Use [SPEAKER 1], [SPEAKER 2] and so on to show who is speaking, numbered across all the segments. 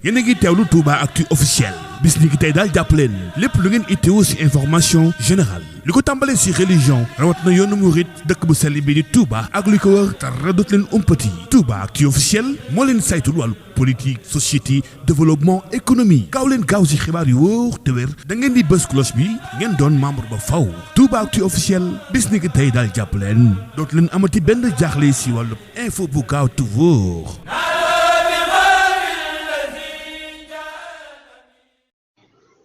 [SPEAKER 1] yéen a ngi teewlu Touba Actu officiel bis ni ki tey daal jàpp leen lépp lu ngeen itteewu ci information générale li ko tàmbalee ci religion rawat na yoonu murit dëkk bu sell bi di Touba ak li ko wër dara dootu leen umpati Touba Actu officiel moo leen saytul wàllu politique société développement économie gaaw leen gaaw ci xibaar yu wóor te wér da ngeen di bës cloche bi ngeen doon membre ba faw Touba Actu officiel bis ni ki tey daal jàpp leen dootu leen amati benn jaaxle ci wàllu info bu gaaw te wóor.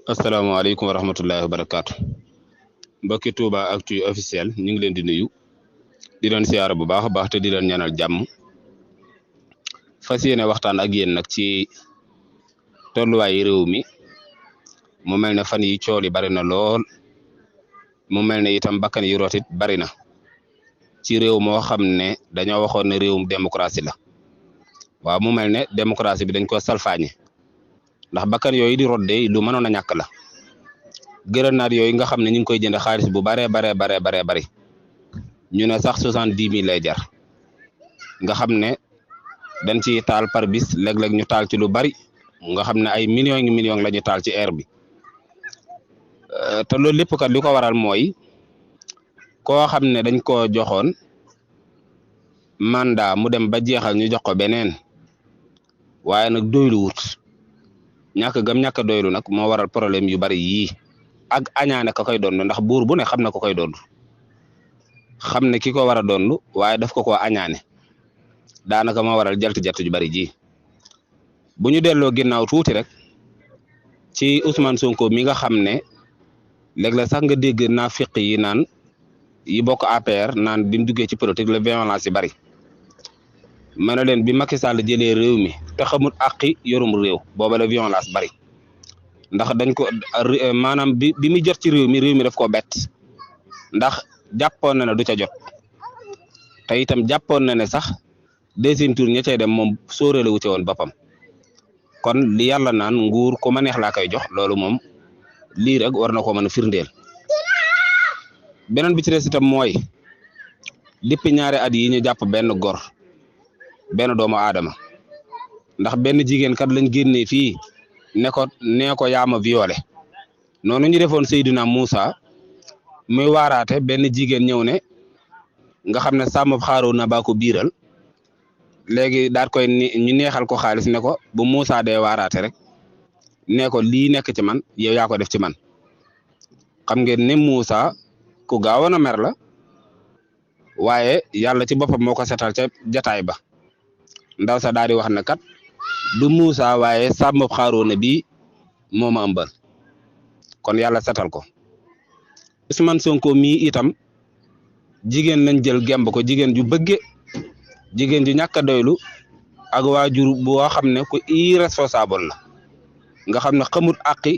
[SPEAKER 2] asalaamaaleykum wa rahmatullahi wa barakaatu mbokki Touba Actu officiel ñu ngi leen di nuyu di leen siyaara bu baax a baax te di leen ñaanal jàmm fas yéene waxtaan ak yéen nag ci tolluwaayu réew mi mu mel ne fan yi cool yi bari na lool mu mel ne itam bakkan yi rotit bari na ci réew moo xam ne dañoo waxoon ne réewum démocratie la waaw mu mel ne démocratie bi dañ ko salfaañe ndax bakkan yooyu di rot de lu mënoon a ñàkk la grenade yooyu nga xam ne ñu ngi koy jënd xaalis bu baree bari ñu ne sax 70 000 lay jar nga xam ne dañ ci taal par bis léeg-léeg ñu taal ci lu bari nga xam ne ay millions la ñu taal ci air bi te loolu lépp kat li ko waral mooy koo xam ne dañ koo joxoon mandat mu dem ba jeexal ñu jox ko beneen waaye nag doylu wut ñàkk doylu nag moo waral problème yu bari yii ak añaane ka koy doon ndax buur bu ne xam na ko koy doon xam ne ki ko war a doon waaye daf ko añaane daanaka moo waral jalt ju bari ji bu ñu delloo ginnaaw tuuti rek ci Ousmane Sonko mi nga xam ne léeg-léeg sax nga dégg naafiq yi naan yi bokk APR naan bi mu duggee ci politique la violence yi bari ma ne leen bi Macky Sall jëlee réew mi te xamul àqi yorum réew booba la violence bari ndax dañ ko maanaam bi muy jot ci réew mi daf koo bett ndax jàppoon na ne du ca jot te itam jàppoon na ne sax deuxième tour ña cay dem moom sóoreele wu ci woon boppam kon li yàlla naan nguur ku ma neex laa koy jox loolu moom lii rek war na ko mën a firndeel beneen bi ci des itam mooy depuis ñaari at yi ñu jàpp benn doomu aadama ndax benn jigéen kat lañ génnee fii nee ko yaama violé noonu ñu defoon Seydina Moussa muy waaraate benn jigéen ñëw ne nga xam ne sàmm xaaru na baa ko biiral léegi daal koy ñu neexal ko xaalis ne ko bu Moussa dee waaraate rek ne ko lii nekk ci man yow yaa ko def ci man xam ngeen ne Moussa ku gaawoon a mer la waaye yàlla ci boppam moo ko setal ca jataay ba ndaw sa daal di wax ne kat du Moussa waaye sàmm xaaroona bi moo ma ëmbal kon yàlla setal ko Ousmane Sonko mii itam jigéen lañ jël gemb ko jigéen ju bëgge jigéen ju ñàkk a doylu ak waajur boo xam ne ku irresponsable la nga xam ne xamut àqi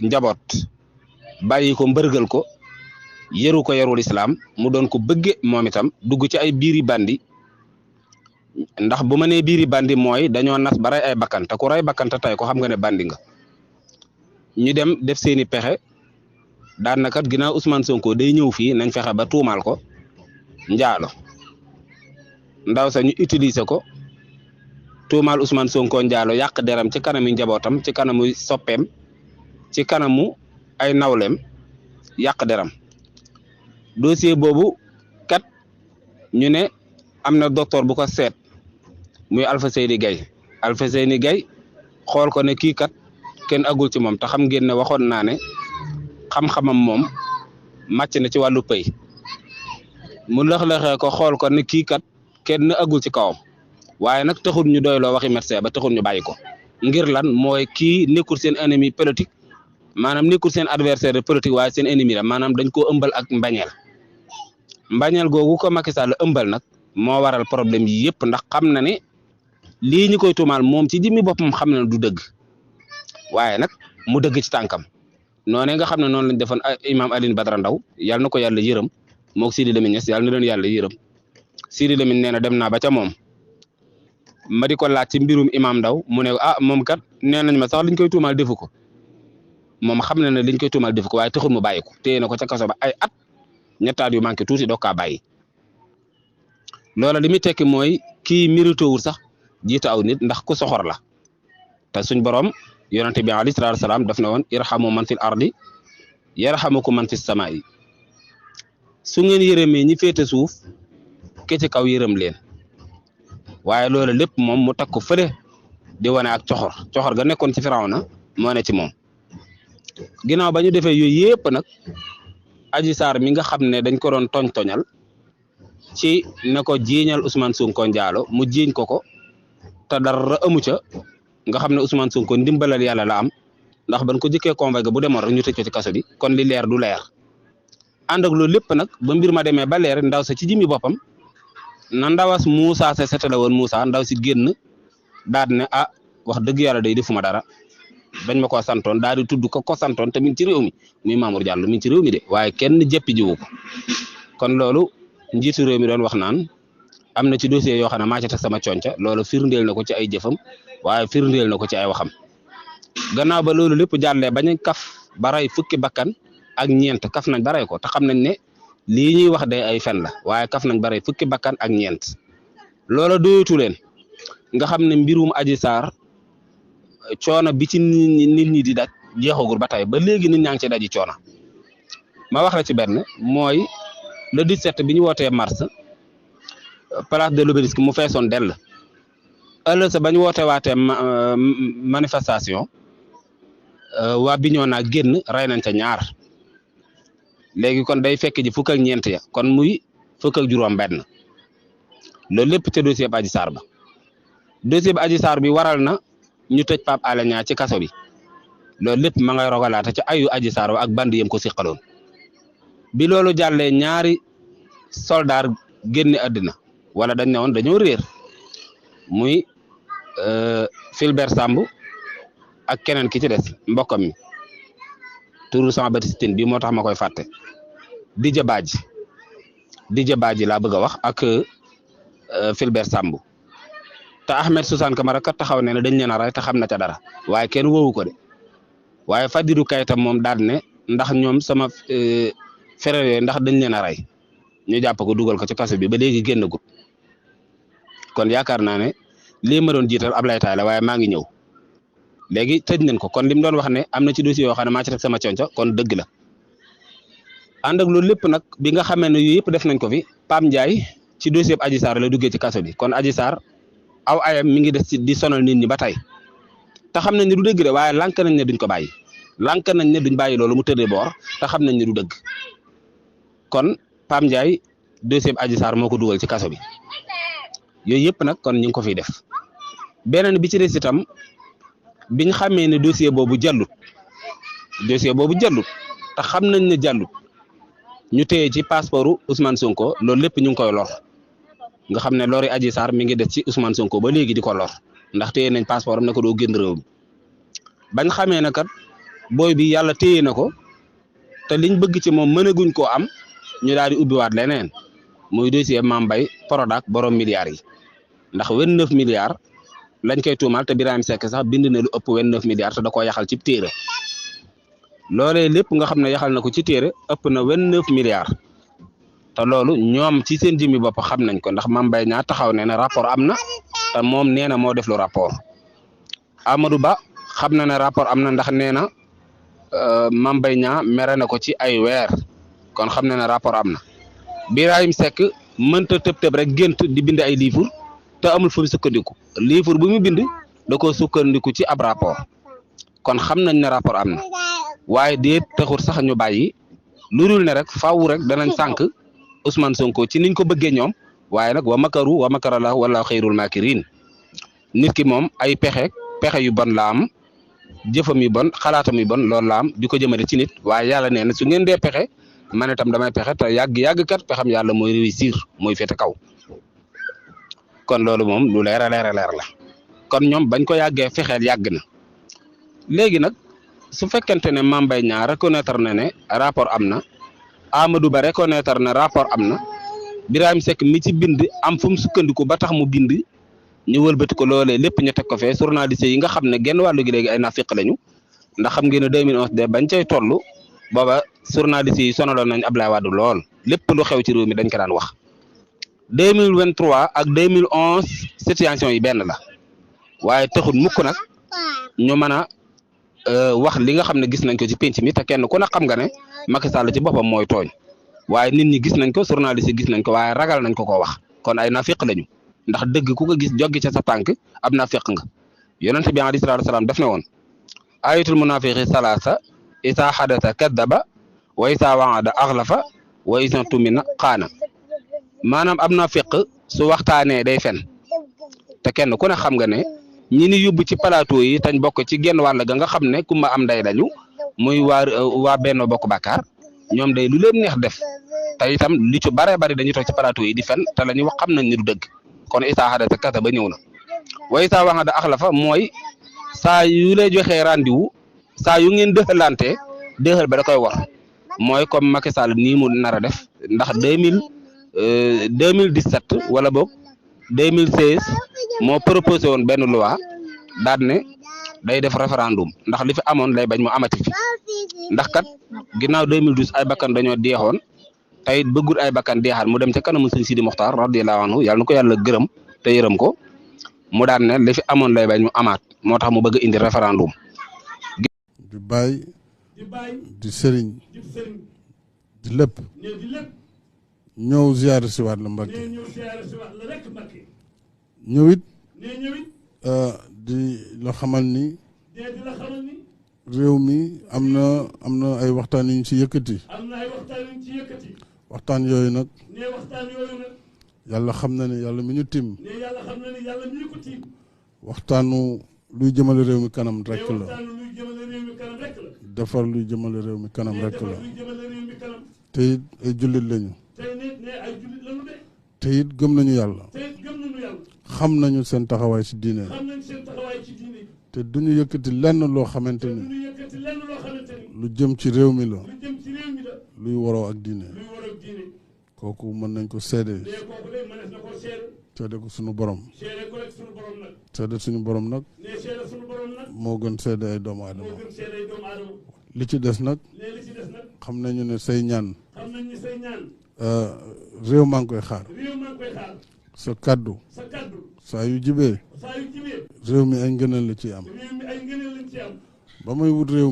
[SPEAKER 2] njaboot bàyyi ko mbërgal ko yëru ko yarul islam mu doon ko bëgge moom itam dugg ci ay biiri bandi ndax bu ma nee biiri bandi mooy dañoo nas ba rey ay bakkan te ku rey bakkan te tey ko xam nga ne bandi nga ñu dem def seeni pexe daan na kat ginnaaw Ousmane Sonko day ñëw fii nañ fexe ba tuumaal ko njaalo ndaw sa ñu utiliser ko tuumaal Ousmane Sonko njaalo yàq deram ci kanamu njabootam ci kanamu soppeem ci kanamu ay nawleem yàq deram dossier boobu kat ñu ne am na docteur bu ko seet muy Alpha Seyni Gaye xool ko ne kii kat kenn agul ci moom te xam ngeen ne waxoon naa ne xam-xamam moom màcc na ci wàllu pëy mu lëx-lëxee ko xool ko ne kii kat kenn agul ci kawam waaye nag taxul ñu doyloo waxi médecin ba taxul ñu bàyyi ko ngir lan mooy kii nekkul seen ennemi politique maanaam nekkul seen adversaire politique waaye seen ennemi la maanaam dañ koo ëmbal ak mbañeel googu ko Macky Sall ëmbal nag moo waral problème yi yëpp ndax xam na ne lii ñu koy tuumaal moom ci jëmmi boppam xam na du dëgg waaye nag mu dëgg ci tànkam noonee nga xam ne noonu lañ defoon imam Alioune Badara Ndao yàlla na ko yàlla yërëm moog Sidi Lamine Niass yàlla na leen yàlla yërëm Sidi Lamine nee na dem naa ba ca moom ma di ko laaj ci mbirum imam Ndao mu ne moom kat nee nañ ma sax liñ koy tuumaal defu ko moom xam na ne liñ koy tuumaal defu ko waaye taxul mu bàyyi ko téye na ko ca kaso ba ay at ñettaat yu manqué tuuti doo kaa bàyyi loola li muy tekki mooy kii mérité wul sax jiite aw nit ndax ku soxor la te suñ borom yonente bi alayhi salaatu salaam daf ne woon irhamu man fil ardi yarhamukum man fis samaa'i su ngeen yërëmee ñi féete suuf ke ci kaw yërëm leen waaye loolu lépp moom mu takk ko fële di wane ak coxor ga nekkoon ci Firawna moo ne ci moom ginnaaw ba ñu defee yooyu yëpp nag Adji Sarr mi nga xam ne dañ ko doon toñal ci ne ko jiiñal Ousmane Sonko njaalo mu jiiñ ko te dara amu ca nga xam ne Ousmane Sonko ndimbalal yàlla la am ndax ban ko jëkkee convoqué bu demoon rek ñu tëj ko ci kaso bi kon li leer du leer ànd ak loolu lépp nag ba mbir ma demee ba leer ndaw sa ci jimi boppam na ndawas Moussa sa setale woon Moussa ndaw si génn daal ne wax dëgg yàlla day defuma dara dañ ma ko santoon daal di tudd ko santoon te mi ngi ci réew mi muy Mamour Diallo mi ngi ci réew mi de waaye kenn jëppi jiwu ko kon loolu njiitu réew mi doon wax naan am na ci dossier yoo xam ne maa ci teg sama conca loolu firndeel na ko ci ay jëfam waaye firndeel na ko ci ay waxam gannaaw ba loolu lépp jàllee bañ kaf ba rey fukki bakkan ak ñeent kaf nañ ba rey ko te xam nañ ne lii ñuy wax day ay fen la waaye kaf nañ ba rey fukki bakkan ak ñeent loola doyatu leen nga xam ne mbirum Adji Sarr coono bi ci nit ñi di daj jeexagul ba tey ba léegi nit ñaa ngi ci daji coono ma wax la ci benn mooy le 17 bi ñu wootee mars place de l'Obélisque mu feesoon dell ëllëg sa ba ñu wootee waatee manifestation waa Bignona génn rey nañ ca ñaar léegi kon day fekk ji fukk ak ñeent ya kon muy fukk ak juróom benn loolu lépp ca dossier bi Adji Sarr ba dossier bi Adji Sarr bi waral na ñu tëj Pape Alé Niang ci kaso bi loolu lépp ma ngay rogalaate ci ayu Adji Sarr ak band yam ko siqaloon bi loolu jàllee ñaari soldaar génne àddina wala dañ ne woon dañoo réer muy Fulbert Sambou ak keneen ki ci des mbokkam mi turu Jean Baptiste Tine bi moo tax ma koy fàtte Didier Badji laa bëgg a wax ak Fulbert Sambou te Ahmed Suzanne Camara kat taxaw ne dañ leen a rey te xam na ca dara waaye kenn woowu ko de waaye Fadilou Keita moom daal ne ndax ñoom sama frère yooyu ndax dañ leen a rey ñu jàpp ko dugal ko ci kaso bi ba léegi génn gut kon yaakaar naa ne lii ma doon jiital Ablaye Taye la waaye maa ngi ñëw léegi tëj nañ ko kon li mu doon wax ne am na ci dossier yoo xam ne maa ci teg sama conco kon dëgg la ànd ak loolu lépp nag bi nga xamee ne yooyu yëpp def nañ ko fi Pam Ndiaye ci dossier bi Adji Sarr la duggee ci kaso bi kon Adji Sarr aw ayam mi ngi des ci di sonal nit ñi ba tey te xam nañ ne du dëgg de waaye lànk nañ ne duñ ko bàyyi lànk nañ ne duñ bàyyi loolu mu tëddee boor te xam nañ ne du dëgg kon Pam Ndiaye dossier bi Adji Sarr moo ko dugal ci kaso bi yooyu yëpp nag kon ñu ngi ko fiy def beneen bi ci des itam biñ xamee ne dossier boobu jàllut te xam nañ ne jàllut ñu téye ci passeport Ousmane Sonko loolu lépp ñu ngi koy lor nga xam ne lori Adji Sarr mi ngi des ci Ousmane Sonko ba léegi di ko lor ndax téye nañ passeport am ne ko doo génn réew mi bañ xamee ne kat booy bi yàlla téye na ko te liñ bëgg ci moom mënaguñ koo am ñu daal di ubbiwaat leneen muy dossier Mame Mbaye Prodac borom milliards yi ndax 29 milliards lañ koy tuumal te Birahim Seck sax bind na lu ëpp 29 milliards te da koo yaxal ci téere loolee lépp nga xam ne yaxal na ko ci téere ëpp na 29 milliards te loolu ñoom ci seen jëmmi bopp xam nañ ko ndax Mame Mbaye Niang taxaw ne rapport am na te moom nee na moo def lu rapport Amadou Ba xam na ne rapport am na ndax nee na Mame Mbaye Niang mere na ko ci ay weer kon xam na ne rapport am na Birahim Seck mënta tëb rek gént di bind ay livre te amul fu mu sukkandiku livre bu mu bind da koo sukkandiku ci ab rapport kon xam nañ ne rapport am na waaye déet taxul sax ñu bàyyi lu dul ne rek faaw rek danañ sànq Ousmane Sonko ci niñ ko bëggee ñoom waaye nag wa makarallahu wallaahu xayrul maakirin nit ki moom ay pexe yu bon la am jëfam yu bon xalaatam yu bon loolu la am di ko jëmale ci nit waaye yàlla nee na su ngeen dee pexe man itam damay pexe te yàgg kat pexam yàlla mooy réussir mooy féete kaw kon loolu moom lu leer a leer la kon ñoom bañ ko yàggee fexeel yàgg na léegi nag su fekkente ne Mame Mbaye Niang reconnaître na ne rapport am na Amadou Ba reconnaître na rapport am na Birahim Seck mi ci bind am fu mu sukkandiku ba tax mu bind ñu wëlbati ko loolee lépp ñu teg ko fee journaliste yi nga xam ne genn wàllu gi léegi ay nafiq lañu ndax xam ngeen ne 2011 de bañ cay toll booba journaliste yi sonaloon nañ Ablaye Wade lool lépp lu xew ci réew mi dañ ko daan wax 2023 ak 2011 situation yi benn la waaye taxul mukk nag ñu mën a wax li nga xam ne gis nañ ko ci penc mi te kenn ku ne xam nga ne Macky Sall ci boppam mooy tooñ waaye nit ñi gis nañ ko journaliste yi gis nañ ko waaye ragal nañ ko koo wax kon ay nafiq lañu ndax dëgg ku ko gis joggi ca sa tànk ab nafiq nga yonent bi alayhi salaatu wasalaam def ne woon ayatul munafiqi salaasa isa xadasa kadaba wa isa waada axlafa wa isa tumina xaana maanaam ab nafiq su waxtaanee day fen te kenn ku ne xam nga ne ñi ni yóbbu ci plateau yi tañ bokk ci genn wàll ga nga xam ne kumba am nday lañu muy waa Benno Bokk Yaakaar ñoom day lu leen neex def te itam li ci bare bari dañuy toog ci plateau yi di fen te la ñuy wax xam nañ ni du dëgg kon isa xadasa kasa ba ñëw na wa isa waxada axlafa mooy saa yu lay joxee rendez-vous saa yu ngeen dëxalante dëxal ba da koy war mooy comme Macky Sall nii mu nar a def ndax 2017 wala boog 2016 moo proposé woon benn loi daal ne day def référendum ndax li fi amoon lay bañ mu amati fi ndax kat ginnaaw 2012 ay bakkan dañoo deexoon tey bëggul ay bakkan deexaat mu dem ca kanamu sëñ Sidi Mokhtar radiyallahu anhu yàlla na ko yàlla gërëm te yërëm ko mu daan ne li fi amoon lay bañ mu amaat moo tax mu bëgg indi référendum.
[SPEAKER 3] di bàyyi di sëriñ di lépp ñëw ziyaare si waat la Mbàkke ñëwit di la xamal ni réew mi am na ay waxtaan yu ñu ci yëkkati waxtaan yooyu nag yàlla xam na ne yàlla mi ñu tim waxtaanu luy jëmale réew mi kanam rek la defar luy jëmale réew mi kanam rek la te it ay jullit lañu te it gëm nañu yàlla xam nañu seen taxawaay ci diine te duñu yëkkati lenn loo xamante ni lu jëm ci réew mi la luy waroo ak diine kooku mën nañ ko seede ko suñu borom seede suñu borom nag moo gën seede ay doomu aadama li ci des nag xam nañu ne say ñaan réew maa ngi koy xaar sa kaddu saa yu jibee réew mi ay ngëneel la ci am ba may wut réew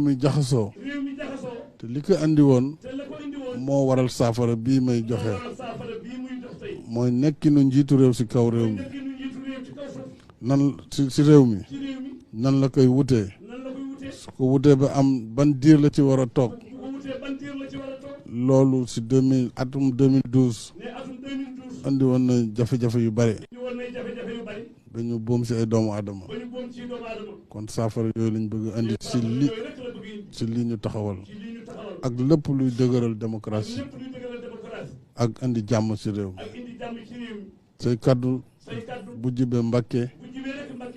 [SPEAKER 3] mi jaxasoo te li ko andi woon moo waral saafara bii may joxe mooy nekkinu njiitu réew si kaw réew mi nan si réew mi nan la koy wutee su ko wutee ba am ban diir la ci war a toog loolu si atum 2012 andi woon na jafe-jafe yu bare ba ñu boom si ay doomu aadama kon saafara yooyu lañ bëgg andi si li ñu taxawal ak lépp luy dëgëral démocratie ak andi jàmm si réew say kaddu bu jibee Mbàkke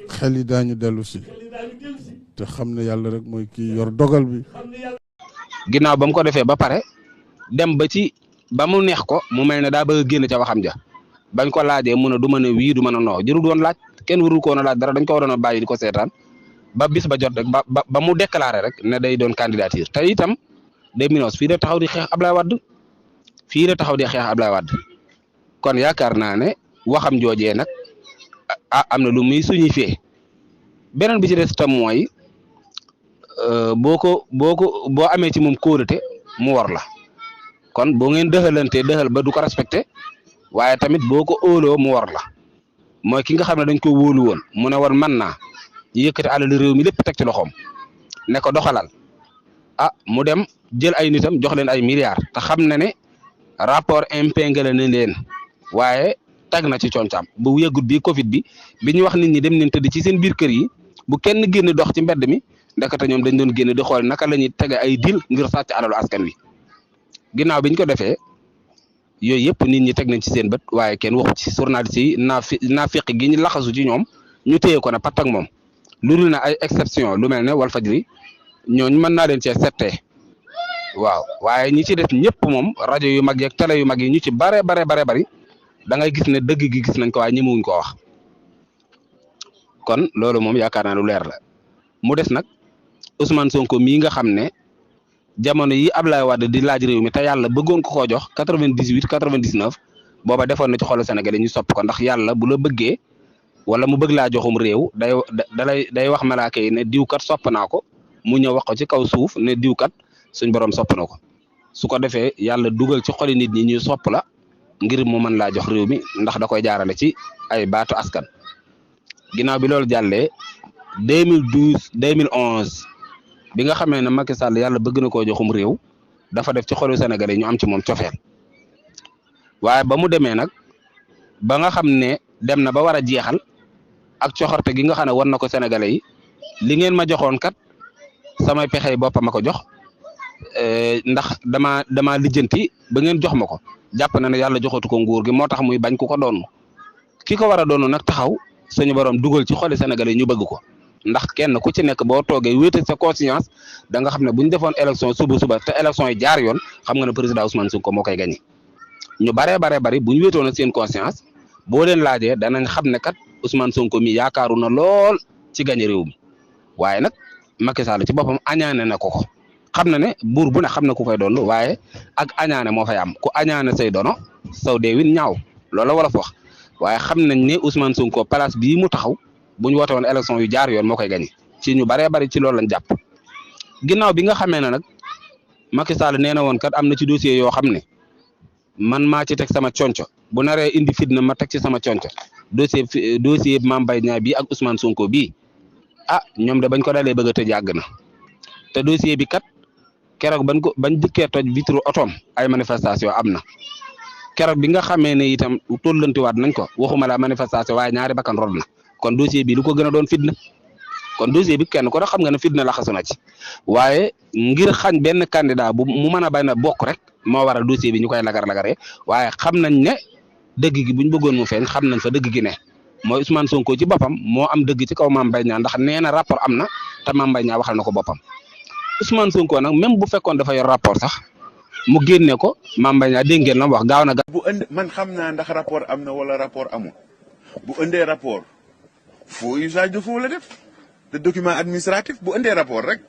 [SPEAKER 3] xel yi daañu dellu si te xam ne yàlla rek mooy kii yor dogal bi.
[SPEAKER 2] ginnaaw ba mu ko defee ba pare dem ba mu neex ko mu mel ne daa bëgg a génn ca waxam ja bañ ko laajee mu ne du mën a wii du mën a noo jërul doon laaj kenn warul ko woon a laaj dara dañ ko waroon a bàyyi di ko seetaan ba bis ba jot rek ba mu déclaré rek ne day doon candidature te itam day minos fii la taxaw di xeex Ablaye Wade kon yaakaar naa ne waxam joojee nag am na lu muy signifié beneen bi ci des tam mooy boo amee ci moom kóolute mu war la kon boo ngeen dëxal ba du ko respecté waaye tamit boo ko óoloo mu war la mooy ki nga xam ne dañ ko wóolu woon mu ne woon man naa yëkkati alal réew mi lépp teg ci loxoom ne ko doxalal mu dem jël ay nitam jox leen ay milliards te xam na ne rapport impingé na leen waaye tag na ci cooncaam bu yëgut bi Covid bi ñu wax nit ñi dem nañ tëdd ci seen biir kër yi bu kenn génn dox ci mbedd mi ndekete ñoom dañ doon génn di xool naka la ñuy tege ay dil ngir sàcc alalu askan wi ginnaaw biñ ko defee yooyu yëpp nit ñi teg nañ ci seen bët waaye kenn waxu ci journaliste yi naafiq gi ñu laxasu ci ñoom ñu téye ko ne pat ak moom lu dul na ay exception lu mel ne Walfadjri ñooñu mën naa leen cee settee waaw waaye ñi ci des ñëpp moom rajo yu mag yeeg télé yu mag yi ñu ci bare bari da ngay gis ne dëgg gi gis nañ ko waaye ñemewuñ koo wax kon loolu moom yaakaar naa lu leer la mu des nag Ousmane Sonko mii nga xam ne jamono yi Ablaye Wade di laaj réew mi te yàlla bëggoon ko koo jox 98 99 booba defoon na ci xolu Sénégalais ñu sopp ko ndax yàlla bu la bëggee wala mu bëgg laa joxum réew day wax malaaka yi ne diw kat sopp naa ko mu ñëw wax ko ci kaw suuf ne diw kat suñ borom sopp na ko su ko defee yàlla dugal ci xoli nit ñi ñuy sopp la ngir mu mën laa jox réew mi ndax da koy jaarale ci ay baatu askan. ginnaaw bi loolu jàllee 2012 2011 bi nga xamee ne Macky Sall yàlla bëgg na koo joxum réew dafa def ci xolu Sénégalais ñu am ci moom cofeel waaye ba mu demee nag ba nga xam ne dem na ba war a jeexal ak coxorte gi nga xam ne war na ko Sénégalais yi li ngeen ma joxoon kat samay pexey boppam a ko jox ndax dama lijjanti ba ngeen jox ma ko jàpp na ne yàlla joxatu ko nguur gi moo tax muy bañ ku ko doon ki ko war a doon nag taxaw suñu borom dugal ci xoli Sénégalais yi ñu bëgg ko ndax kenn ku ci nekk boo toogee wéete sa conscience da nga xam ne bu ñu defoon élection suba te élection yi jaar yoon xam nga ne président Ousmane Sonko moo koy gagné ñu bari bu ñu wéetoon seen conscience boo leen laajee danañ xam ne kat Ousmane Sonko mi yaakaaru na lool ci gagné réew mi waaye nag Macky Sall ci boppam añaane na ko xam na ne buur bu ne xam na ku koy doon waaye ak añaane moo fay am ku añaane say dono saw deewin ñaaw loolu la wala fa wax waaye xam nañ ne Ousmane Sonko place bii mu taxaw bu ñu woote woon élection yu jaar yoon moo koy gagné ci ñu bari ci loolu lañ jàpp ginnaaw bi nga xamee ne nag Macky Sall nee na woon kat am na ci dossier yoo xam ne man maa ci teg sama conco bu naree indi fitna ma teg ci sama conco dossier Mame Mbaye Niang bii ak Ousmane Sonko bii ñoom de bañ ko dalee bëgg a tëj yàgg na te dossier bi kat keroog bañ dikkee toj vitre otoom ay manifestation am na keroog bi nga xamee ne itam tollantiwaat nañ ko waxuma la manifestation waaye ñaari bakkan rod na kon dossier bi lu ko gën a doon fitna kon dossier bi kenn ko da xam nga ne fitna la xasu na ci waaye ngir xañ benn candidat bu mu mën a bañ a bokk rek moo waral dossier bi ñu koy lagaree waaye xam nañ ne dëgg gi buñ bëggoon mu feeñ xam nañ fa dëgg gi ne mooy Ousmane Sonko ci boppam moo am dëgg ci kaw Mame Mbaye Niang ndax nee na rapport am na te Mame Mbaye Niang waxal na ko boppam Ousmane Sonko nag même bu fekkoon dafa yor rapport sax mu génne ko Mame Mbaye Niang dégg ngeen la wax gaaw na.
[SPEAKER 4] bu ënd man xam naa ndax rapport am na wala rapport amul bu ëndee rapport faux usage de faux la def de document administratif bu ëndee rapport rek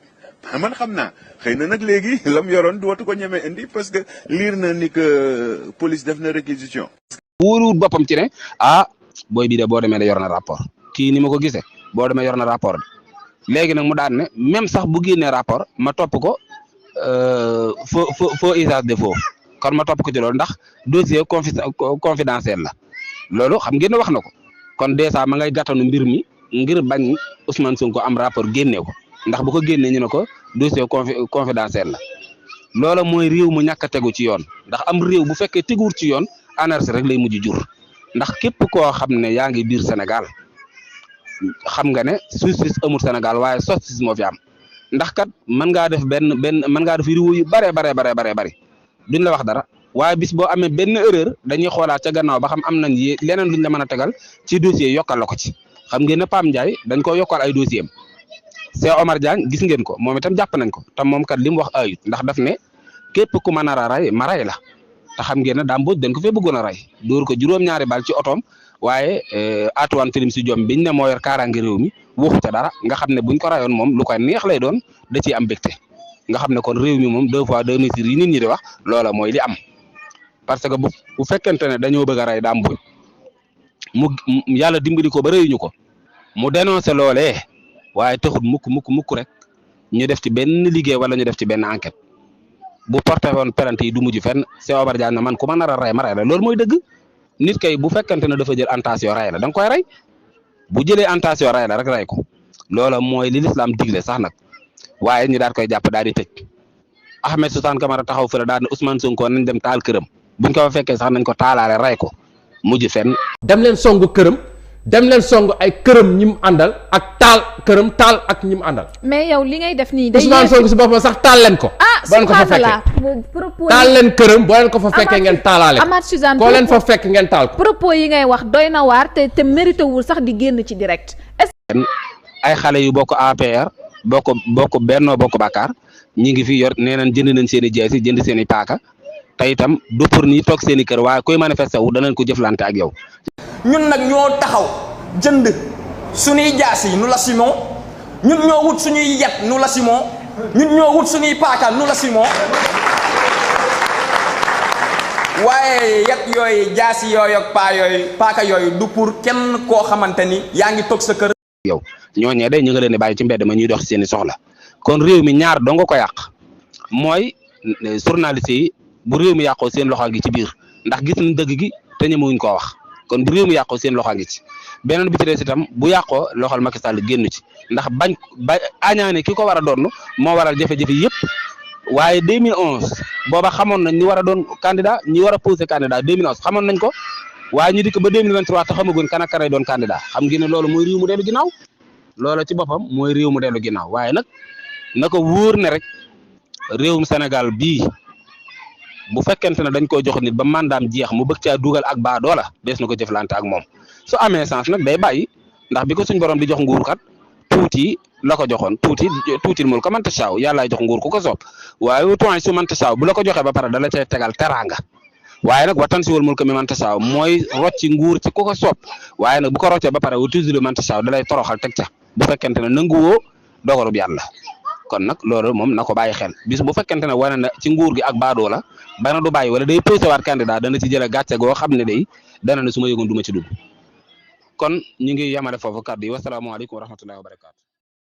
[SPEAKER 4] man xam naa xëy na nag léegi la mu yoroon dootu ko ñemee indi parce que liir na ni que police def na réquisition.
[SPEAKER 2] wóoruwut boppam ci ne booy bii de boo demee da yor na rapport kii ni ma ko gisee boo demee yor na rapport bi léegi nag mu daan ne même sax bu génnee rapport ma topp ko faux usage de faux kon ma topp ko ci loolu ndax dossier confidentiel la loolu xam ngeen ne wax na ko kon dèjà ma ngay gàttanu mbir mi ngir bañ Ousmane Sonko am rapport génnee ko ndax bu ko génnee ñu ne ko dossier confidentiel la loola mooy réew mu ñàkk a tegu ci yoon ndax am réew bu fekkee teguwul ci yoon anarchie rek lay mujj jur ndax képp koo xam ne yaa ngi biir Sénégal xam nga ne justice amul Sénégal waaye justice moo fi am ndax kat mën ngaa def mën ngaa def réew yu bare duñ la wax dara waaye bis boo amee benn erreur dañuy xoolaat ca gannaaw ba xam am nañ leneen luñ la mën a tegal ci dossier yokkal la ko ci xam ngeen ne Pam Ndiaye dañ ko yokkal ay dossier am Cheikh Omar Diagne gis ngeen ko moom itam jàpp nañ ko te moom kat li mu wax ayut ndax daf ne képp ku ma nar a rey ma rey la te xam ngeen ne daa mbóot dañ ko fee bëggoon a rey dóor ko juróom-ñaari bal ci otoom waaye Antoine Félix Diome biñ ne moo yor kaaraange réew mi waxu ca dara nga xam ne buñ ko rayoon moom lu koy neex lay doon da ciy am mbégte nga xam ne kon réew mi moom 2 fois 2 mesures yi nit ñi di wax loola mooy li am parce que bu fekkente ne dañoo bëgg a rey daa mbóot mu yàlla dimbali ko ba rëyuñu ko mu dénoncé loolee waaye taxut mukk rek ñu def ci benn liggéey wala ñu def ci benn enquête bu porté woon plainte yi du mujj fenn Cheikh Omar Diagne man ku ma nar a rey ma rey la loolu mooy dëgg nit kay bu fekkente ne dafa jël intention rey la da nga koy rey bu jëlee intention rey la rek rey ko loola mooy li lislaam digle sax nag waaye ñu daal koy jàpp daal di tëj Ahmed Suzanne Camara taxaw fële daal ne Ousmane Sonko nañ dem taal këram buñ ko fa fekkee sax nañ ko taalaale rey ko mujj fenn.
[SPEAKER 5] dem leen songu këram dem leen songu ay këram ñi mu àndal ak taal këram taal ak ñi mu àndal.
[SPEAKER 6] mais yow li ngay def nii. day
[SPEAKER 5] Ousmane Sonko si boppam sax taal leen ko. boo leen ko fa fekkee taal leen këram boo leen ko fa fekkee ngeen taalaale ko.
[SPEAKER 6] Amath Suzanne
[SPEAKER 5] koo leen fa fekk ngeen taal ko.
[SPEAKER 6] propos yi ngay wax doy na waar te mérité wul sax di génn ci direct.
[SPEAKER 2] ay xale yu bokk APR bokk Benno Bokk Yaakaar ñi ngi fi yor nee nañ jënd nañ seen i jeesi jënd seen i paaka te itam du pour ni toog seen i kër waaye koy manifesté wu danañ ko jëflante ak yow.
[SPEAKER 7] ñun nag ñoo taxaw jënd suñuy jaas yi nu la simon ñun ñoo wut suñuy yet nu la simon ñun ñoo wut suñuy paaka nu la simon waaye yat yooyu jaasi yooyu ak paaka yooyu du pour kenn koo xamante ni yaa ngi toog sa kër.
[SPEAKER 2] yow ñooñee day ñu nga leen di bàyyi ci mbedd ma ñuy dox seeni soxla kon réew mi ñaar doo nga ko yàq mooy journaliste yi bu réew mi yàqoo seen loxo gi ci biir ndax gis nañ dëgg gi te ñemewuñ koo wax kon bu réew mi yàqoo seen loxo gi ci beneen bi ci des itam bu yàqoo loxol Macky Sall génn ci ndax ba añaane ki ko war a doon moo waral jafe-jafe yëpp waaye 2011 booba xamoon nañ ñi war a doon candidat ñi war a posé candidat 2011 xamoon nañ ko waaye ñu dikk ba 2023 te xamaguñ kan ak kan ay doon candidat xam ngeen ne loolu mooy réew mu dellu ginnaaw loola ci boppam mooy réew mu dellu ginnaaw waaye nag na ko wóor ne rek réewum Sénégal bii bu fekkente ne dañ koo jox nit ba mandaam jeex mu bëgg caa dugal ak baa doola des na ko jëflante ak moom su amee sens nag day bàyyi ndax bi ko suñ borom di jox nguur kat tuuti la ko joxoon tuuti mul ko mënta saaw yàllaay jox nguur ku ko soob waaye tuwaay su mënta saaw bu la ko joxee ba pare dala cay tegal teraanga waaye nag watan si wal mul ko mi mënta saaw mooy rocci nguur ci ku ko soob waaye nag bu ko roccee ba pare wu toujours mënta saaw dalay toroxal teg ca bu fekkente ne nanguwoo dogalub yàlla kon nag loolu moom na ko bàyyi xel bis bu fekkente ne wane na ci nguur gi ak baadoo la bana du bàyyi wala day posé waat candidat dana ci jëlee gàcce goo xam ne day dana ne su ma yëgoon du ma ci dugg kon ñu ngi yamale foofu kàddu yi wasalaamaaleykum wa rahmatullahi wa barakaatu